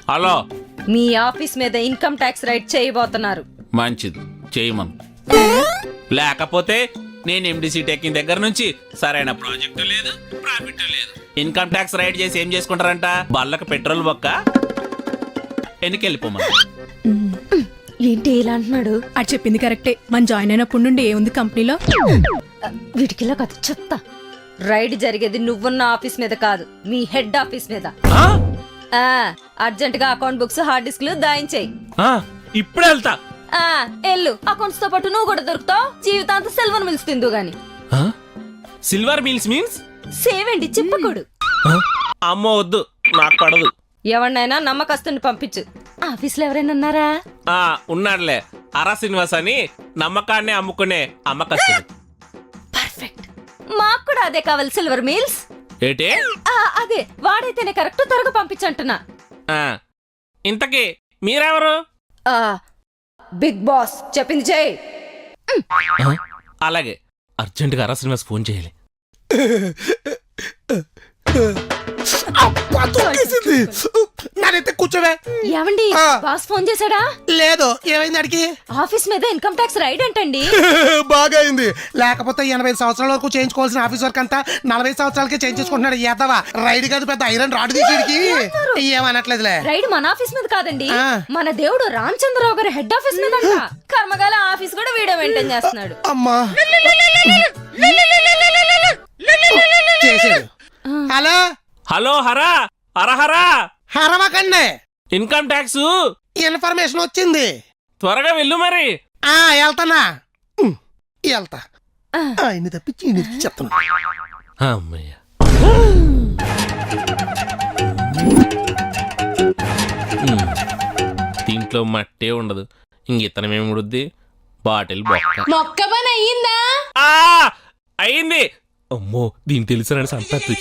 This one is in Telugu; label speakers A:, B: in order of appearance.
A: హలో,
B: మీ ఆఫీస్ మీద ఇన్కమ్ ట్యాక్స్ రైడ్ చేయబోతున్నారు.
A: మంచిది, చేయమను. లేకపోతే నేను ఎండిసి టెక్కిన దగ్గర నుంచి సరైన ప్రాజెక్టు లేదు, ప్రాఫిట్ లేదు. ఇన్కమ్ ట్యాక్స్ రైడ్ చేసి ఏం చేసుకుంటారంట? బళ్ళకు పెట్రోల్ బొక్క ఎన్నికెళ్ళిపోమను.
B: ఏంటి ఇలా అంటున్నాడు?
C: అది చెప్పింది కరెక్టే. మన జాయిన్ అయినప్పటి నుండి ఏముంది కంపెనీలో?
B: వీటికిలా కథ చెప్తా. రైడ్ జరిగేది నువ్వున్న ఆఫీస్ మీద కాదు, మీ హెడ్ ఆఫీస్ మీద. అర్జెంట్ గా అకౌంట్ బుక్స్, హార్డ్ డిస్క్లు దాయించేయి.
A: ఇప్పుడే వెళ్తా.
B: ఎల్లు, అకౌంట్స్ తో పాటు నువ్వు కూడా దొరుకుతావు. జీవితాంతం సిల్వర్ మిల్స్ తిందు గాని.
A: సిల్వర్ మీల్స్ మీన్స్
B: సేవేండి చిప్పకుడు.
A: అమ్మో వద్దు, నాకు పడదు.
B: ఎవరినైనా నమ్మకస్తుని పంపించు. ఆఫీస్ లో ఎవరైనా ఉన్నారా?
A: ఉన్నాడులే, అరా శ్రీనివాస్ అని నమ్మకాన్ని అమ్ముకునే అమ్మకస్తుడు.
B: పర్ఫెక్ట్, మాకు కూడా అదే కావాలి, సిల్వర్ మీల్స్.
A: ఏటే?
B: అదే వాడైతేనే కరెక్ట్, త్వరగా పంపించంటున్నా.
A: ఇంతకీ మీరెవరు?
B: బిగ్ బాస్ చెప్పింది చేయి.
A: అలాగే, అర్జెంటుగా అరా శ్రీనివాస్ ఫోన్ చేయాలి.
D: నానైతే కూర్చోవే.
B: ఏమండి, బాస్ ఫోన్ చేశాడా?
D: లేదు, ఏమైంది అడిగి?
B: ఆఫీస్ మీద ఇన్కమ్ ట్యాక్స్ రైడ్ అంటండి.
D: బాగా అయింది. లేకపోతే 85 సంవత్సరాల వరకు చేయించుకోవాల్సిన ఆఫీస్ వర్క్ అంతా 40 సంవత్సరాలకే చేయించుకుంటున్నాడు. ఏదవా రైడ్ కాదు, పెద్ద ఐరన్ రాడ్ తీసేడికి. ఏమనట్లేదులే.
B: రైడ్ మన ఆఫీస్ మీద కాదండి, మన దేవుడు రామచంద్రరావు గారి హెడ్ ఆఫీస్ మీద. కర్మగాల ఆఫీస్ కూడా వీడియో మెయింటైన్ చేస్తున్నాడు.
D: అమ్మా చేసాడు. హలో
A: హలో, హరా హరహరా.
D: హరవకండి,
A: ఇన్కమ్ ట్యాక్స్
D: ఇన్ఫర్మేషన్ వచ్చింది.
A: త్వరగా వెళ్ళు మరి.
D: వెళ్తానా? వెళ్తా. ఆయన తప్పించి చెప్తాను.
A: అమ్మయ్య, దీంట్లో మట్టే ఉండదు, ఇంగితనమేమి ఉడుద్ది? బాటిల్ బొక్క.
C: మొక్క పని అయ్యిందా?
A: అయింది. అమ్మో, దీని తెలుసు సంపత్తి.